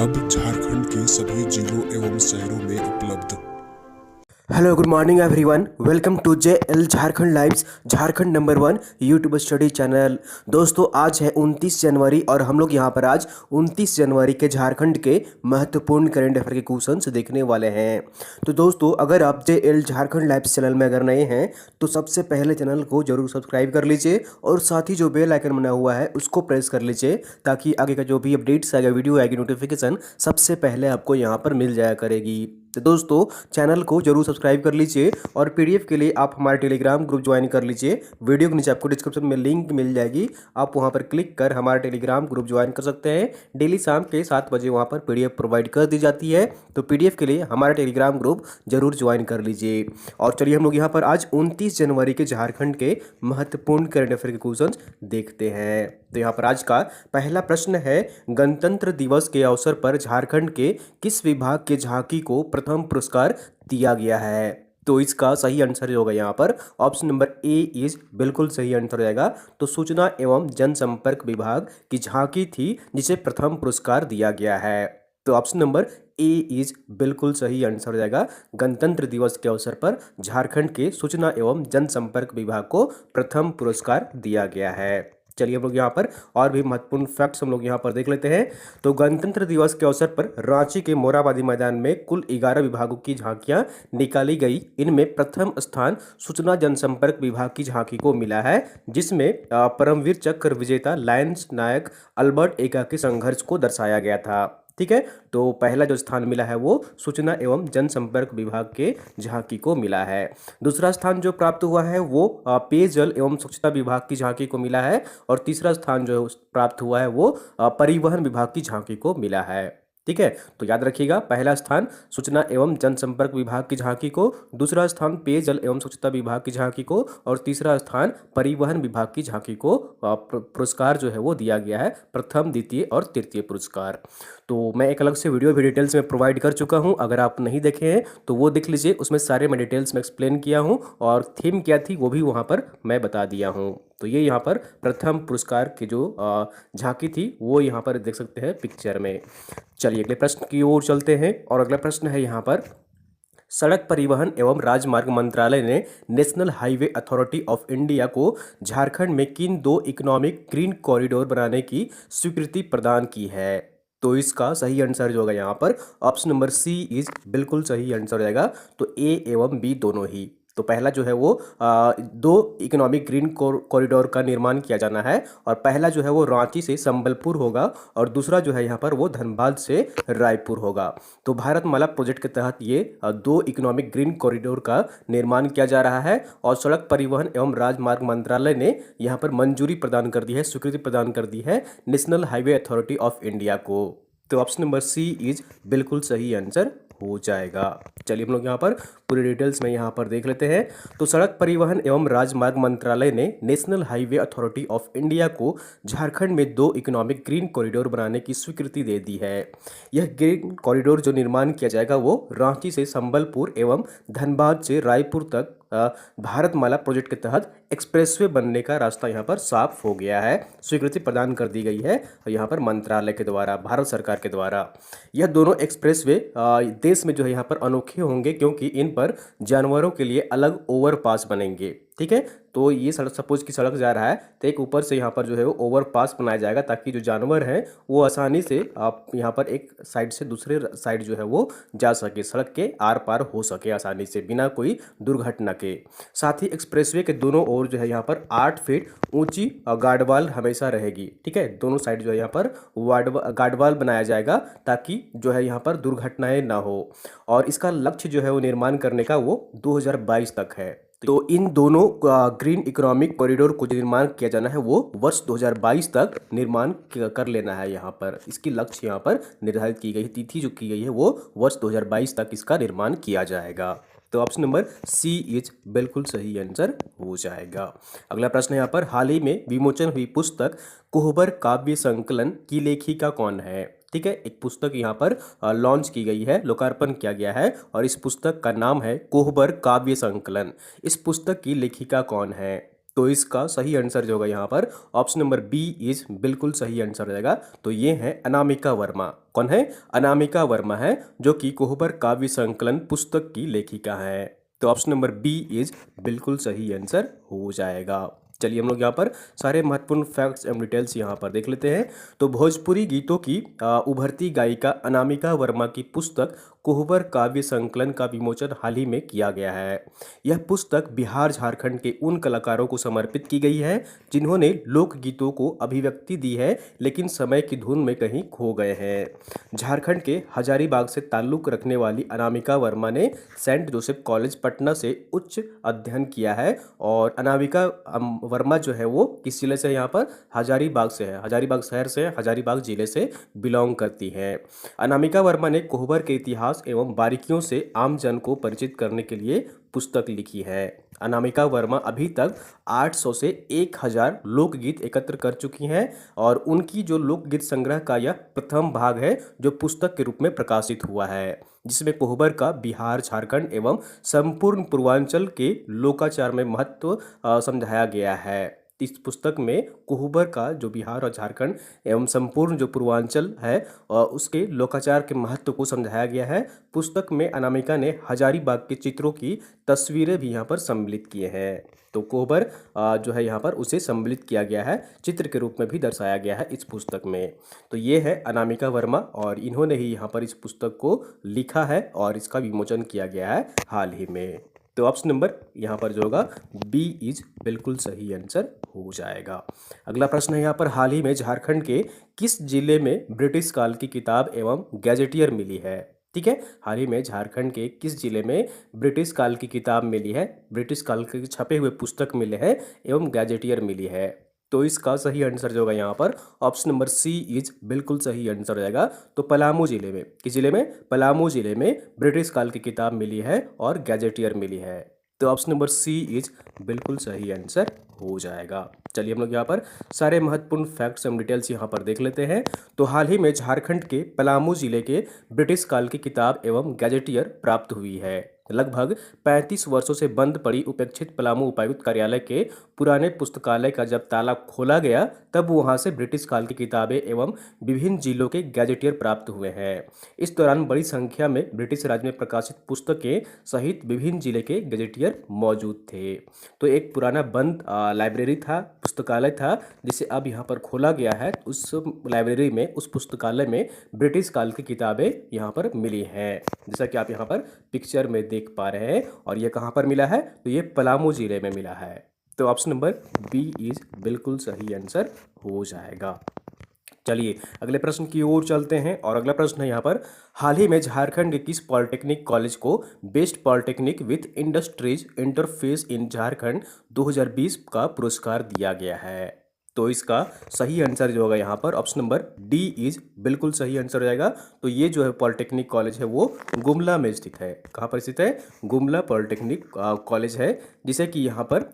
अब झारखंड के सभी जिलों एवं शहरों में उपलब्ध। Hello good morning everyone, welcome to J L Jharkhand lives, Jharkhand number 1 YouTube study channel. दोस्तों आज है 29 जनवरी और हम लोग यहाँ पर आज 29 जनवरी के झारखंड के महत्वपूर्ण करंट अफेयर के क्वेश्चंस देखने वाले हैं। तो दोस्तों अगर आप जे एल झारखंड लाइव्स चैनल में अगर नए हैं तो सबसे पहले चैनल को जरूर सब्सक्राइब कर लीजिए और साथ ही जो बेल आइकन बना हुआ है उसको प्रेस कर लीजिए ताकि आगे का जो भी अपडेट्स आएगा, वीडियो आएगी, नोटिफिकेशन सबसे पहले आपको यहाँ पर मिल जाया करेगी। तो दोस्तों चैनल को जरूर सब्सक्राइब कर लीजिए और पीडीएफ के लिए आप हमारे टेलीग्राम ग्रुप ज्वाइन कर लीजिए। वीडियो के नीचे आपको डिस्क्रिप्शन में लिंक मिल जाएगी, आप वहां पर क्लिक कर हमारा टेलीग्राम ग्रुप ज्वाइन कर सकते हैं। डेली शाम के 7 बजे वहां पर पीडीएफ प्रोवाइड कर दी जाती है, तो पीडीएफ के लिए हमारा टेलीग्राम ग्रुप जरूर ज्वाइन कर लीजिए। और चलिए हम लोग यहाँ पर आज 29 जनवरी के झारखंड के महत्वपूर्ण करंट अफेयर के क्वेश्चन देखते हैं। तो यहाँ पर आज का पहला प्रश्न है, गणतंत्र दिवस के अवसर पर झारखंड के किस विभाग के झांकी को प्रथम पुरस्कार दिया गया है? तो इसका सही आंसर होगा यहाँ पर ऑप्शन नंबर ए इज बिल्कुल सही आंसर हो जाएगा। तो सूचना एवं जनसंपर्क विभाग की झांकी थी जिसे प्रथम पुरस्कार दिया गया है। तो ऑप्शन नंबर ए इज बिल्कुल सही आंसर हो जाएगा। गणतंत्र दिवस के अवसर पर झारखंड के सूचना एवं जनसंपर्क विभाग को प्रथम पुरस्कार दिया गया है। चलिए हम लोग यहाँ पर और भी महत्वपूर्ण फैक्ट्स हम लोग यहाँ पर देख लेते हैं। तो गणतंत्र दिवस के अवसर पर रांची के मोरहाबादी मैदान में कुल 11 विभागों की झांकियां निकाली गई। इनमें प्रथम स्थान सूचना जनसंपर्क विभाग की झांकी को मिला है, जिसमें परमवीर चक्र विजेता लायंस नायक अल्बर्ट एक्का के संघर्ष को दर्शाया गया था। ठीक है, तो पहला जो स्थान मिला है वो सूचना एवं जनसंपर्क विभाग के झांकी को मिला है। दूसरा स्थान जो प्राप्त हुआ है वो पेयजल एवं स्वच्छता विभाग की झांकी को मिला है और तीसरा स्थान जो प्राप्त हुआ है वो परिवहन विभाग की झांकी को मिला है। ठीक है, तो याद रखिएगा, पहला स्थान सूचना एवं जनसंपर्क विभाग की झांकी को, दूसरा स्थान पेयजल एवं स्वच्छता विभाग की झांकी को और तीसरा स्थान परिवहन विभाग की झांकी को पुरस्कार जो है वो दिया गया है, प्रथम, द्वितीय और तृतीय पुरस्कार। तो मैं एक अलग से वीडियो भी डिटेल्स में प्रोवाइड कर चुका हूं, अगर आप नहीं देखे हैं तो वो देख लीजिए, उसमें सारे मैं डिटेल्स में एक्सप्लेन किया हूं और थीम क्या थी वो भी वहां पर मैं बता दिया हूं। तो ये यहाँ पर प्रथम पुरस्कार की जो झांकी थी वो यहाँ पर देख सकते हैं पिक्चर में। चलिए अगले प्रश्न की ओर चलते हैं और अगला प्रश्न है यहाँ पर, सड़क परिवहन एवं राजमार्ग मंत्रालय ने national highway authority of India को झारखंड में किन 2 इकोनॉमिक ग्रीन कॉरिडोर बनाने की स्वीकृति प्रदान की है? तो इसका सही आंसर जो होगा यहाँ पर ऑप्शन नंबर सी इज बिल्कुल सही आंसर हो जाएगा। तो ए एवं बी दोनों ही। तो पहला जो है वो 2 इकोनॉमिक ग्रीन कॉरिडोर का निर्माण किया जाना है और पहला जो है वो रांची से संबलपुर होगा और दूसरा जो है यहाँ पर वो धनबाद से रायपुर होगा। तो भारतमाला प्रोजेक्ट के तहत ये 2 इकोनॉमिक ग्रीन कॉरिडोर का निर्माण किया जा रहा है और सड़क परिवहन एवं राजमार्ग मंत्रालय ने यहाँ पर मंजूरी प्रदान कर दी है, स्वीकृति प्रदान कर दी है national highway authority of India को। तो ऑप्शन नंबर सी इज बिल्कुल सही आंसर हो जाएगा। चलिए हम लोग यहाँ पर पूरी डिटेल्स में यहाँ पर देख लेते हैं। तो सड़क परिवहन एवं राजमार्ग मंत्रालय ने national highway authority of India को झारखंड में 2 इकोनॉमिक ग्रीन कॉरिडोर बनाने की स्वीकृति दे दी है। यह ग्रीन कॉरिडोर जो निर्माण किया जाएगा वो रांची से संबलपुर एवं धनबाद से रायपुर तक भारतमाला प्रोजेक्ट के तहत एक्सप्रेसवे बनने का रास्ता यहाँ पर साफ हो गया है, स्वीकृति प्रदान कर दी गई है यहाँ पर मंत्रालय के द्वारा, भारत सरकार के द्वारा। यह दोनों एक्सप्रेसवे देश में जो है यहाँ पर अनोखे होंगे क्योंकि इन पर जानवरों के लिए अलग ओवरपास बनेंगे। ठीक है, तो ये सड़क सपोज की सड़क जा रहा है तो एक ऊपर से यहाँ पर जो है वो ओवरपास बनाया जाएगा ताकि जो जानवर हैं वो आसानी से आप यहाँ पर एक साइड से दूसरे साइड जो है वो जा सके, सड़क के आर पार हो सके आसानी से बिना कोई दुर्घटना के। साथ ही एक्सप्रेसवे के दोनों ओर जो है यहाँ पर 8 फीट ऊंची गार्डवाल हमेशा रहेगी। ठीक है, दोनों साइड जो है यहाँ पर गार्डवाल बनाया जाएगा ताकि जो है यहाँ पर दुर्घटनाएं ना हो और इसका लक्ष्य जो है वो निर्माण करने का वो 2022 तक है। तो इन दोनों ग्रीन इकोनॉमिक कॉरिडोर को जो निर्माण किया जाना है वो वर्ष 2022 तक निर्माण कर लेना है। यहाँ पर इसकी लक्ष्य यहाँ पर निर्धारित की गई, तिथि जो की गई है वो वर्ष 2022 तक इसका निर्माण किया जाएगा। तो ऑप्शन नंबर सी इज बिल्कुल सही आंसर हो जाएगा। अगला प्रश्न यहाँ पर, हाल ही में विमोचन हुई पुस्तक कोहबर काव्य संकलन की लेखिका कौन है? ठीक है, एक पुस्तक यहाँ पर लॉन्च की गई है, लोकार्पण किया गया है और इस पुस्तक का नाम है कोहबर काव्य संकलन। इस पुस्तक की लेखिका कौन है? तो इसका सही आंसर जो होगा यहाँ पर ऑप्शन नंबर बी इज बिल्कुल सही आंसर रहेगा। तो ये है अनामिका वर्मा। कौन है? अनामिका वर्मा है, जो कि कोहबर काव्य संकलन पुस्तक की लेखिका है। तो ऑप्शन नंबर बी इज बिल्कुल सही आंसर हो जाएगा। चलिए हम लोग यहाँ पर सारे महत्वपूर्ण फैक्ट्स एंड डिटेल्स यहाँ पर देख लेते हैं। तो भोजपुरी गीतों की उभरती गायिका अनामिका वर्मा की पुस्तक कोहबर काव्य संकलन का विमोचन हाल ही में किया गया है। यह पुस्तक बिहार झारखंड के उन कलाकारों को समर्पित की गई है जिन्होंने लोकगीतों को अभिव्यक्ति दी है लेकिन समय की धुन में कहीं खो गए हैं। झारखंड के हजारीबाग से ताल्लुक रखने वाली अनामिका वर्मा ने सेंट जोसेफ कॉलेज पटना से उच्च अध्ययन किया है। और अनामिका वर्मा जो है वो किस जिले से? यहाँ पर हजारीबाग से है, हजारीबाग शहर से, हजारीबाग जिले से बिलोंग करती है। अनामिका वर्मा ने कोहबर के इतिहास एवं बारीकियों से आम जन को परिचित करने के लिए पुस्तक लिखी है। अनामिका वर्मा अभी तक 800 से 1000 लोकगीत एकत्र कर चुकी हैं और उनकी जो लोकगीत संग्रह का यह प्रथम भाग है जो पुस्तक के रूप में प्रकाशित हुआ है, जिसमें कोहबर का बिहार, झारखंड एवं संपूर्ण पूर्वांचल के लोकाचार में महत्व समझाया गया है। इस पुस्तक में कोहबर का जो बिहार और झारखंड एवं संपूर्ण जो पूर्वांचल है उसके लोकाचार के महत्व को समझाया गया है। पुस्तक में अनामिका ने हजारीबाग के चित्रों की तस्वीरें भी यहाँ पर सम्मिलित किए हैं। तो कोहबर जो है यहाँ पर उसे सम्मिलित किया गया है, चित्र के रूप में भी दर्शाया गया है इस पुस्तक में। तो ये है अनामिका वर्मा और इन्होंने ही यहाँ पर इस पुस्तक को लिखा है और इसका विमोचन किया गया है हाल ही में। तो ऑप्शन नंबर यहाँ पर जो होगा बी इज बिल्कुल सही आंसर हो जाएगा। अगला प्रश्न है यहाँ पर, हाल ही में झारखंड के किस जिले में ब्रिटिश काल की किताब एवं गैजेटियर मिली है? ठीक है, हाल ही में झारखंड के किस जिले में ब्रिटिश काल की किताब मिली है, ब्रिटिश काल के छपे हुए पुस्तक मिले हैं एवं गैजेटियर मिली है? तो इसका सही आंसर जो होगा यहाँ पर ऑप्शन नंबर सी इज बिल्कुल सही आंसर रहेगा। तो पलामू जिले में, किस जिले में? पलामू जिले में ब्रिटिश काल की किताब मिली है और गैजेटियर मिली है। तो ऑप्शन नंबर सी इज बिल्कुल सही आंसर हो जाएगा। चलिए हम लोग यहाँ पर सारे महत्वपूर्ण फैक्ट्स एंड डिटेल्स यहाँ पर देख लेते हैं। तो हाल ही में झारखंड के पलामू जिले के ब्रिटिश काल की किताब एवं गैजेटियर प्राप्त हुई है। लगभग 35 वर्षों से बंद पड़ी उपेक्षित पलामू उपायुक्त कार्यालय के पुराने पुस्तकालय का जब ताला खोला गया तब वहां से ब्रिटिश काल की किताबें एवं विभिन्न जिलों के गैजेटियर प्राप्त हुए हैं। इस दौरान बड़ी संख्या में ब्रिटिश राज में प्रकाशित पुस्तकें सहित विभिन्न जिले के गैजेटियर मौजूद थे। तो एक पुराना बंद लाइब्रेरी था, पुस्तकालय था, जिसे अब यहाँ पर खोला गया है। उस लाइब्रेरी में, उस पुस्तकालय में ब्रिटिश काल की किताबें यहाँ पर मिली हैं, जैसा कि आप यहाँ पर पिक्चर में देख पा रहे हैं। और ये कहाँ पर मिला है? तो ये पलामू जिले में मिला है। तो ऑप्शन नंबर बी इज बिल्कुल सही आंसर हो जाएगा। चलिए अगले प्रश्न की ओर चलते हैं और अगला प्रश्न है यहाँ पर, हाल ही में झारखंड के किस पॉलिटेक्निक कॉलेज को best polytechnic with industries interface in Jharkhand 2020 का पुरस्कार दिया गया है? तो इसका सही आंसर जो होगा यहाँ पर ऑप्शन नंबर डी इज बिल्कुल सही आंसर हो जाएगा। तो ये जो है पॉलिटेक्निक कॉलेज है वो गुमला में स्थित है। कहाँ पर स्थित है? गुमला पॉलिटेक्निक कॉलेज है, जिसे कि यहाँ पर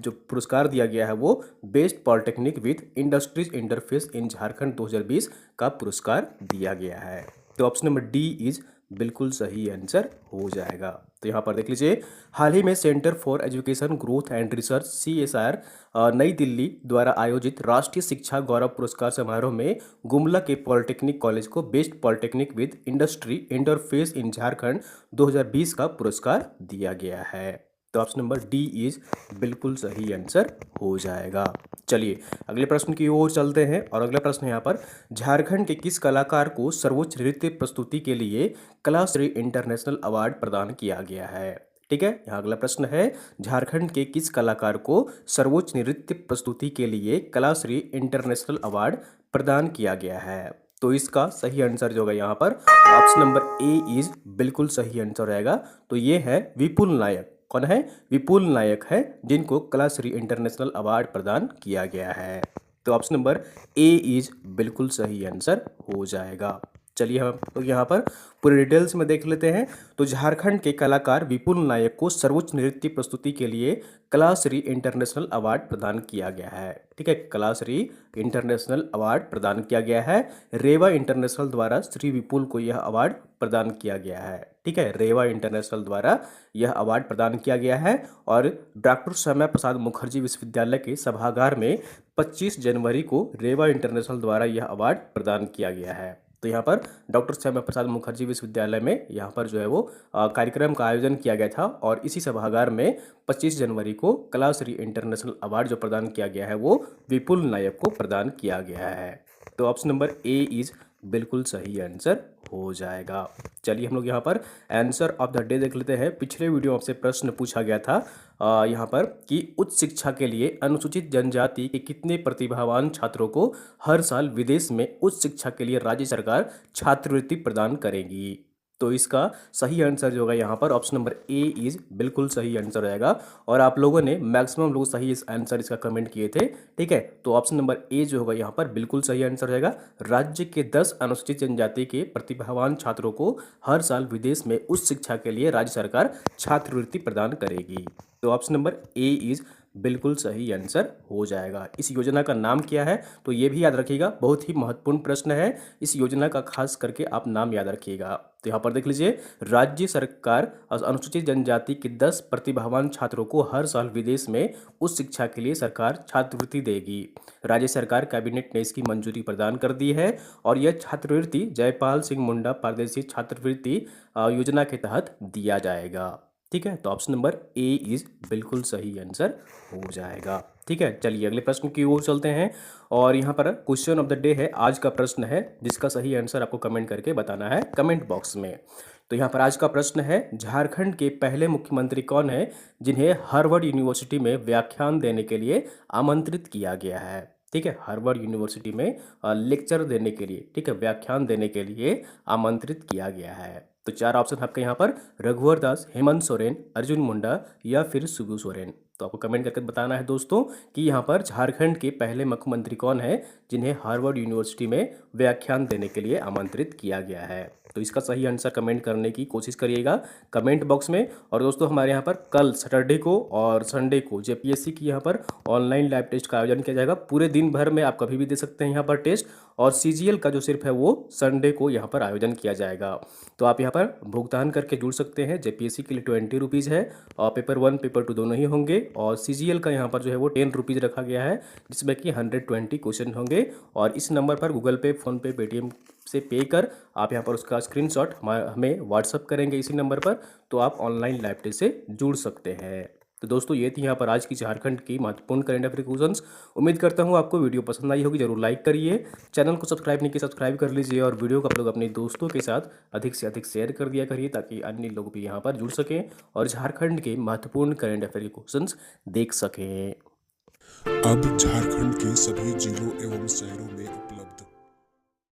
जो पुरस्कार दिया गया है वो best polytechnic with industries interface in Jharkhand 2020 का पुरस्कार दिया गया है। तो ऑप्शन नंबर डी इज बिल्कुल सही आंसर हो जाएगा। तो यहाँ पर देख लीजिए, हाल ही में centre for education growth and research CSR नई दिल्ली द्वारा आयोजित राष्ट्रीय शिक्षा गौरव पुरस्कार समारोह में गुमला के पॉलिटेक्निक कॉलेज को best polytechnic with industry interface in Jharkhand 2020 का पुरस्कार दिया गया है। तो ऑप्शन नंबर डी इज बिल्कुल सही आंसर हो जाएगा। चलिए अगले प्रश्न की ओर चलते हैं और अगला प्रश्न यहाँ पर, झारखंड के किस कलाकार को सर्वोच्च नृत्य प्रस्तुति के लिए कलाश्री इंटरनेशनल अवार्ड प्रदान किया गया है? ठीक है, यहाँ अगला प्रश्न है, झारखंड के किस कलाकार को सर्वोच्च नृत्य प्रस्तुति के लिए कलाश्री इंटरनेशनल अवार्ड प्रदान किया गया है? तो इसका सही आंसर जो होगा यहाँ पर ऑप्शन नंबर ए इज बिल्कुल सही आंसर रहेगा। तो ये है विपुल नायक। कौन है? विपुल नायक है, जिनको कलाश्री इंटरनेशनल अवार्ड प्रदान किया गया है। तो ऑप्शन नंबर ए इज बिल्कुल सही आंसर हो जाएगा। चलिए हम लोग यहाँ पर पूरे डिटेल्स में देख लेते हैं। तो झारखंड के कलाकार विपुल नायक को सर्वोच्च नृत्य प्रस्तुति के लिए कलाश्री इंटरनेशनल अवार्ड प्रदान किया गया है। ठीक है, कलाश्री इंटरनेशनल अवार्ड प्रदान किया गया है। रेवा इंटरनेशनल द्वारा श्री विपुल को यह अवार्ड प्रदान किया गया है। ठीक है, रेवा इंटरनेशनल द्वारा यह अवार्ड प्रदान किया गया है। और डॉक्टर श्यामा प्रसाद मुखर्जी विश्वविद्यालय के सभागार में 25 जनवरी को रेवा इंटरनेशनल द्वारा यह अवार्ड प्रदान किया गया है। तो यहाँ पर डॉक्टर श्यामा प्रसाद मुखर्जी विश्वविद्यालय में यहाँ पर जो है वो कार्यक्रम का आयोजन किया गया था और इसी सभागार में 25 जनवरी को कलाश्री इंटरनेशनल अवार्ड जो प्रदान किया गया है वो विपुल नायक को प्रदान किया गया है। तो ऑप्शन नंबर ए इज बिल्कुल सही आंसर हो जाएगा। चलिए हम लोग यहाँ पर आंसर ऑफ द डे देख लेते हैं। पिछले वीडियो में आपसे प्रश्न पूछा गया था यहाँ पर कि उच्च शिक्षा के लिए अनुसूचित जनजाति के कितने प्रतिभावान छात्रों को हर साल विदेश में उच्च शिक्षा के लिए राज्य सरकार छात्रवृत्ति प्रदान करेगी। तो इसका सही आंसर जो होगा यहाँ पर ऑप्शन नंबर ए इज बिल्कुल सही आंसर रहेगा। और आप लोगों ने मैक्सिमम लोग सही इस आंसर इसका कमेंट किए थे। ठीक है, तो ऑप्शन नंबर ए जो होगा यहाँ पर बिल्कुल सही आंसर रहेगा। राज्य के 10 अनुसूचित जनजाति के प्रतिभावान छात्रों को हर साल विदेश में उच्च शिक्षा के लिए राज्य सरकार छात्रवृत्ति प्रदान करेगी। तो ऑप्शन नंबर ए इज बिल्कुल सही आंसर हो जाएगा। इस योजना का नाम क्या है तो ये भी याद रखिएगा, बहुत ही महत्वपूर्ण प्रश्न है। इस योजना का खास करके आप नाम याद रखिएगा। तो यहाँ पर देख लीजिए, राज्य सरकार अनुसूचित जनजाति के 10 प्रतिभावान छात्रों को हर साल विदेश में उच्च शिक्षा के लिए सरकार छात्रवृत्ति देगी। राज्य सरकार कैबिनेट ने इसकी मंजूरी प्रदान कर दी है और यह छात्रवृत्ति जयपाल सिंह मुंडा प्रादेशिक छात्रवृत्ति योजना के तहत दिया जाएगा। ठीक है, तो ऑप्शन नंबर ए इज बिल्कुल सही आंसर हो जाएगा। ठीक है, चलिए अगले प्रश्न की ओर चलते हैं। और यहाँ पर क्वेश्चन ऑफ द डे है, आज का प्रश्न है जिसका सही आंसर आपको कमेंट करके बताना है कमेंट बॉक्स में। तो यहाँ पर आज का प्रश्न है, झारखंड के पहले मुख्यमंत्री कौन है जिन्हें हार्वर्ड यूनिवर्सिटी में व्याख्यान देने के लिए आमंत्रित किया गया है। ठीक है, हार्वर्ड यूनिवर्सिटी में लेक्चर देने के लिए, ठीक है, व्याख्यान देने के लिए आमंत्रित किया गया है। तो 4 ऑप्शन आपके यहाँ पर रघुवर दास, हेमंत सोरेन, अर्जुन मुंडा या फिर शिबू सोरेन। तो आपको कमेंट करके बताना है दोस्तों कि यहाँ पर झारखंड के पहले मुख्यमंत्री कौन है जिन्हें हार्वर्ड यूनिवर्सिटी में व्याख्यान देने के लिए आमंत्रित किया गया है। तो इसका सही आंसर कमेंट करने की कोशिश करिएगा कमेंट बॉक्स में। और दोस्तों हमारे यहाँ पर कल सैटरडे को और संडे को जेपीएससी की यहाँ पर ऑनलाइन लाइव टेस्ट का आयोजन किया जाएगा। पूरे दिन भर में आप कभी भी दे सकते हैं यहाँ पर टेस्ट। और सीजीएल का जो सिर्फ है वो संडे को यहाँ पर आयोजन किया जाएगा। तो आप यहाँ पर भुगतान करके जुड़ सकते हैं। जेपीएससी के लिए 20 रुपीज़ है और पेपर 1 पेपर 2 दोनों ही होंगे। और सीजीएल का यहाँ पर जो है वो 10 रुपीज़ रखा गया है जिसमें कि 120 क्वेश्चन होंगे। और इस नंबर पर गूगल पे, फ़ोनपे, पेटीएम से पे कर आप यहाँ पर उसका स्क्रीनशॉट हमें व्हाट्सअप करेंगे इसी नंबर पर, तो आप ऑनलाइन लाइव टेस्ट से जुड़ सकते हैं। तो दोस्तों ये थी यहाँ पर आज की झारखंड की महत्वपूर्ण करंट अफेयर क्वेश्चंस। उम्मीद करता हूँ आपको वीडियो पसंद आई होगी। जरूर लाइक करिए, चैनल को सब्सक्राइब नहीं किया सब्सक्राइब कर लीजिए और वीडियो को आप लोग अपने दोस्तों के साथ अधिक से अधिक शेयर कर दिया करिए ताकि अन्य लोग भी यहाँ पर जुड़ सकें और झारखंड के महत्वपूर्ण करंट अफेयर के क्वेश्चंस देख सकें। अब झारखंड के सभी जिलों एवं शहरों में